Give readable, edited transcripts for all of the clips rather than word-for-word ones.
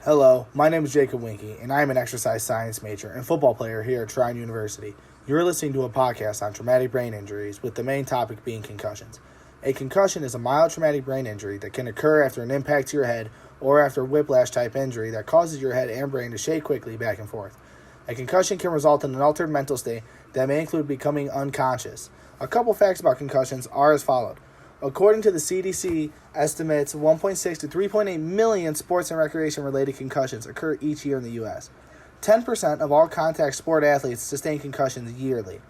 Hello, my name is Jacob Winky, and I am an exercise science major and football player here at Trine University. You're listening to a podcast on traumatic brain injuries, with the main topic being concussions. A concussion is a mild traumatic brain injury that can occur after an impact to your head or after a whiplash-type injury that causes your head and brain to shake quickly back and forth. A concussion can result in an altered mental state that may include becoming unconscious. A couple facts about concussions are as followed. According to the CDC, estimates 1.6 to 3.8 million sports and recreation-related concussions occur each year in the U.S. 10% of all contact sport athletes sustain concussions yearly.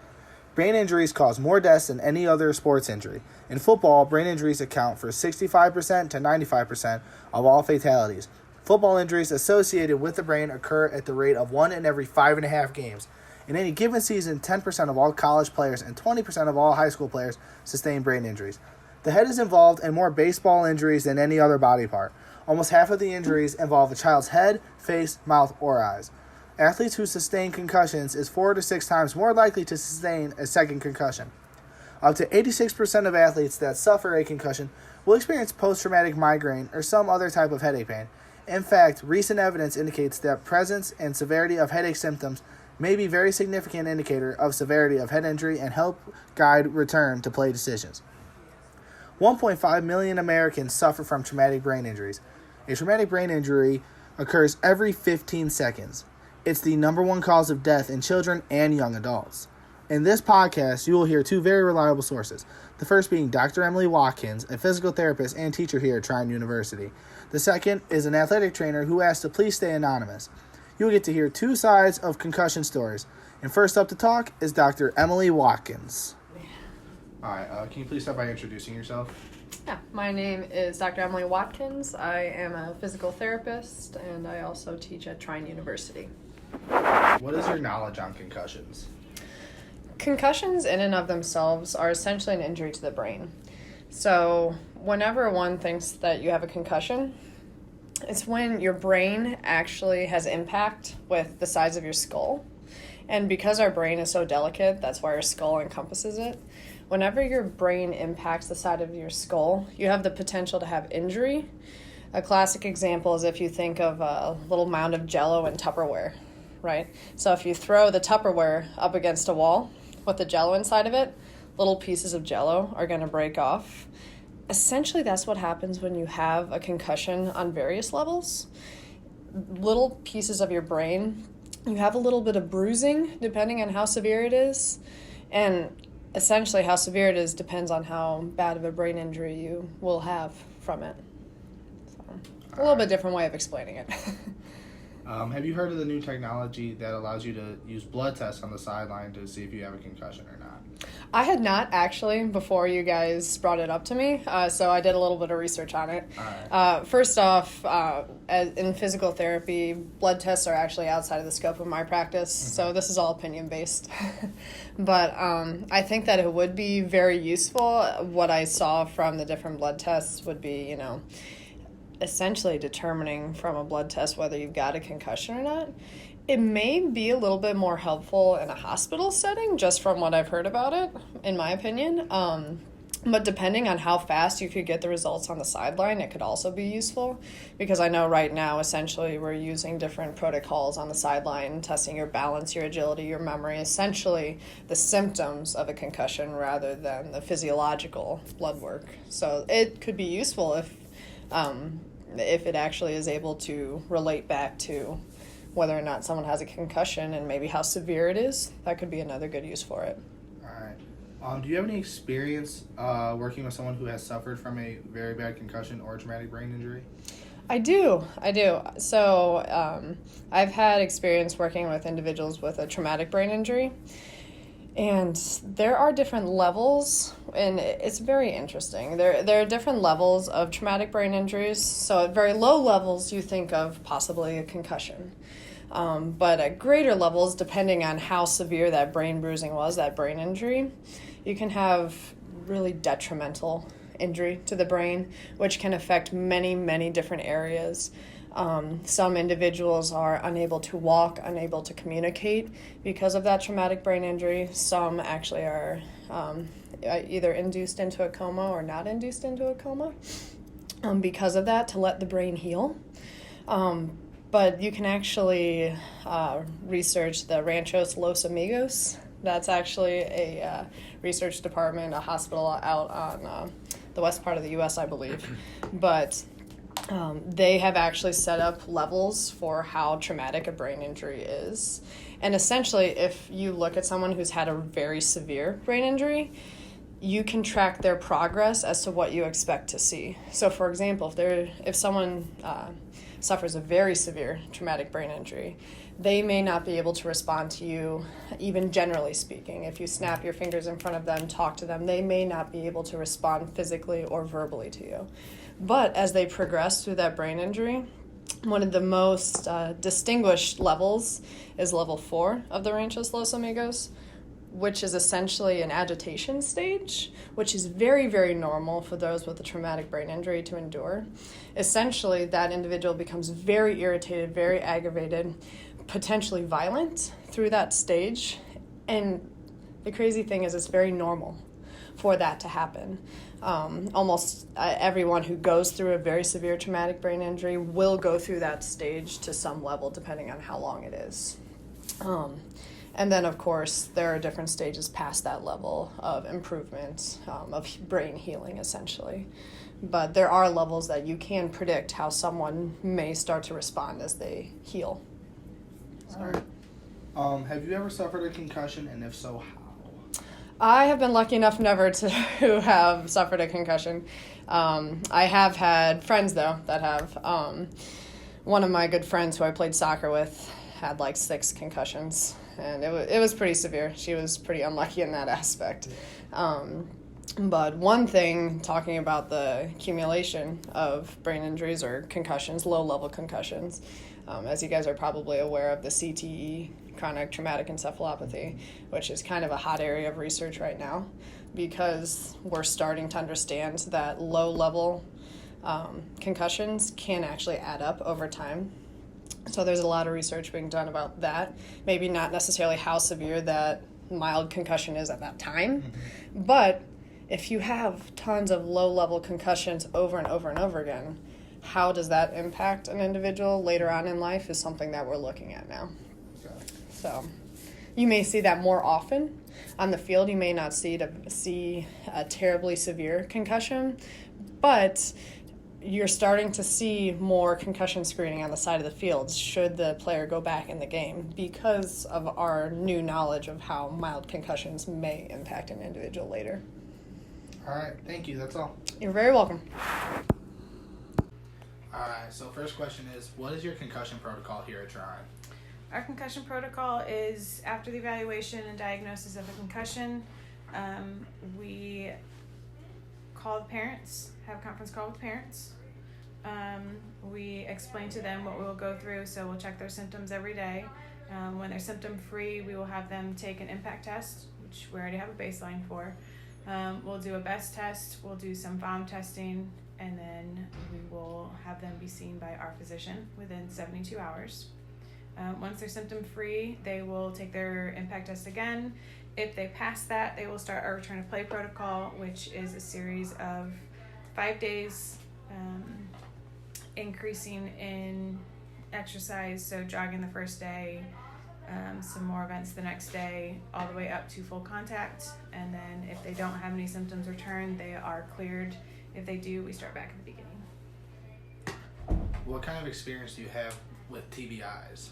Brain injuries cause more deaths than any other sports injury. In football, brain injuries account for 65% to 95% of all fatalities. Football injuries associated with the brain occur at the rate of 1 in every 5.5 games. In any given season, 10% of all college players and 20% of all high school players sustain brain injuries. The head is involved in more baseball injuries than any other body part. Almost half of the injuries involve a child's head, face, mouth, or eyes. Athletes who sustain concussions is 4 to 6 times more likely to sustain a second concussion. Up to 86% of athletes that suffer a concussion will experience post-traumatic migraine or some other type of headache pain. In fact, recent evidence indicates that presence and severity of headache symptoms may be a very significant indicator of severity of head injury and help guide return to play decisions. 1.5 million Americans suffer from traumatic brain injuries. A traumatic brain injury occurs every 15 seconds. It's the number one cause of death in children and young adults. In this podcast, you will hear two very reliable sources. The first being Dr. Emily Watkins, a physical therapist and teacher here at Trine University. The second is an athletic trainer who asked to please stay anonymous. You will get to hear two sides of concussion stories. And first up to talk is Dr. Emily Watkins. All right, can you please start by introducing yourself? Yeah, my name is Dr. Emily Watkins. I am a physical therapist, and I also teach at Trine University. What is your knowledge on concussions? Concussions in and of themselves are essentially an injury to the brain. So whenever one thinks that you have a concussion, it's when your brain actually has impact with the size of your skull. And because our brain is so delicate, that's why our skull encompasses it. Whenever your brain impacts the side of your skull, you have the potential to have injury. A classic example is if you think of a little mound of Jell-O in Tupperware, right? So if you throw the Tupperware up against a wall with the Jell-O inside of it, little pieces of Jell-O are going to break off. Essentially, that's what happens when you have a concussion on various levels. Little pieces of your brain, you have a little bit of bruising depending on how severe it is. And essentially, how severe it is depends on how bad of a brain injury you will have from it. So, a little bit different way of explaining it. Have you heard of the new technology that allows you to use blood tests on the sideline to see if you have a concussion or not? I had not actually before you guys brought it up to me, so I did a little bit of research on it. Right. First off, in physical therapy, blood tests are actually outside of the scope of my practice, so this is all opinion-based. But I think that it would be very useful. What I saw from the different blood tests would be, essentially determining from a blood test whether you've got a concussion or not. It may be a little bit more helpful in a hospital setting, just from what I've heard about it, in my opinion. But depending on how fast you could get the results on the sideline, it could also be useful. Because I know right now, essentially, we're using different protocols on the sideline, testing your balance, your agility, your memory, essentially the symptoms of a concussion rather than the physiological blood work. So it could be useful if it actually is able to relate back to whether or not someone has a concussion and maybe how severe it is. That could be another good use for it. All right. Do you have any experience working with someone who has suffered from a very bad concussion or traumatic brain injury? I do. So I've had experience working with individuals with a traumatic brain injury. And there are different levels, and it's very interesting. There are different levels of traumatic brain injuries. So at very low levels, you think of possibly a concussion. But at greater levels, depending on how severe that brain bruising was, that brain injury, you can have really detrimental injury to the brain, which can affect many, many different areas. Some individuals are unable to walk, unable to communicate because of that traumatic brain injury. Some actually are either induced into a coma or not induced into a coma because of that, to let the brain heal. But you can actually research the Ranchos Los Amigos. That's actually a research department, a hospital out on the west part of the U.S., I believe. But they have actually set up levels for how traumatic a brain injury is. And essentially, if you look at someone who's had a very severe brain injury, you can track their progress as to what you expect to see. So, for example, if someone suffers a very severe traumatic brain injury, they may not be able to respond to you, even generally speaking. If you snap your fingers in front of them, talk to them, they may not be able to respond physically or verbally to you. But as they progress through that brain injury, one of the most distinguished levels is level 4 of the Ranchos Los Amigos, which is essentially an agitation stage, which is very, very normal for those with a traumatic brain injury to endure. Essentially, that individual becomes very irritated, very aggravated, potentially violent through that stage. And the crazy thing is, it's very normal for that to happen. Almost everyone who goes through a very severe traumatic brain injury will go through that stage to some level, depending on how long it is. And then, of course, there are different stages past that level of improvement, of brain healing, essentially. But there are levels that you can predict how someone may start to respond as they heal. All right. Have you ever suffered a concussion, and if so, how? I have been lucky enough never to have suffered a concussion. I have had friends, though, that have. One of my good friends who I played soccer with had like 6 concussions, and it was pretty severe. She was pretty unlucky in that aspect. But one thing, talking about the accumulation of brain injuries or concussions, low-level concussions, as you guys are probably aware of, the CTE, chronic traumatic encephalopathy, which is kind of a hot area of research right now, because we're starting to understand that low-level concussions can actually add up over time. So there's a lot of research being done about that. Maybe not necessarily how severe that mild concussion is at that time, but if you have tons of low-level concussions over and over and over again, how does that impact an individual later on in life is something that we're looking at now. Okay. So you may see that more often on the field. You may not see a terribly severe concussion, but you're starting to see more concussion screening on the side of the field should the player go back in the game because of our new knowledge of how mild concussions may impact an individual later. All right, thank you. That's all. You're very welcome. All right, so first question is, what is your concussion protocol here at Trine? Our concussion protocol is after the evaluation and diagnosis of a concussion, we call the parents, have a conference call with parents. We explain to them what we will go through, so we'll check their symptoms every day. When they're symptom free, we will have them take an impact test, which we already have a baseline for. We'll do a BEST test, we'll do some VOM testing, and then we will have them be seen by our physician within 72 hours. Once they're symptom free, they will take their impact test again. If they pass that, they will start our return to play protocol, which is a series of 5 days, increasing in exercise, so jogging the first day, some more events the next day, all the way up to full contact. And then if they don't have any symptoms return, they are cleared. If they do, we start back at the beginning. What kind of experience do you have with TBIs?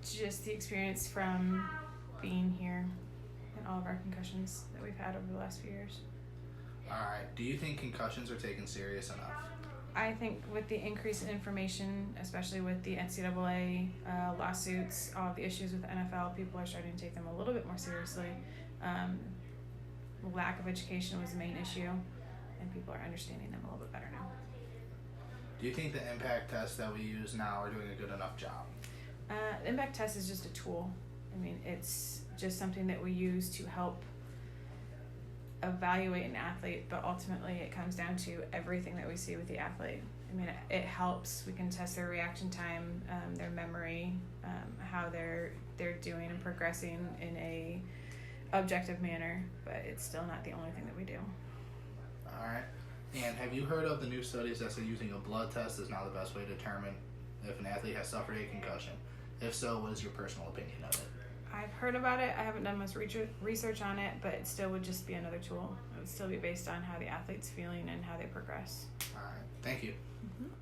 Just the experience from being here and all of our concussions that we've had over the last few years. All right. Do you think concussions are taken serious enough? I think with the increase in information, especially with the NCAA lawsuits, all of the issues with the NFL, people are starting to take them a little bit more seriously. Lack of education was the main issue, and people are understanding them a little bit better now. Do you think the impact tests that we use now are doing a good enough job? The impact test is just a tool. I mean, it's just something that we use to help evaluate an athlete, but ultimately it comes down to everything that we see with the athlete. I mean, it helps. We can test their reaction time, their memory, how they're doing and progressing in a objective manner, but it's still not the only thing that we do. All right. And have you heard of the new studies that say using a blood test is not the best way to determine if an athlete has suffered a concussion? If so, what is your personal opinion of it? I've heard about it. I haven't done much research on it, but it still would just be another tool. It would still be based on how the athlete's feeling and how they progress. All right. Thank you. Mm-hmm.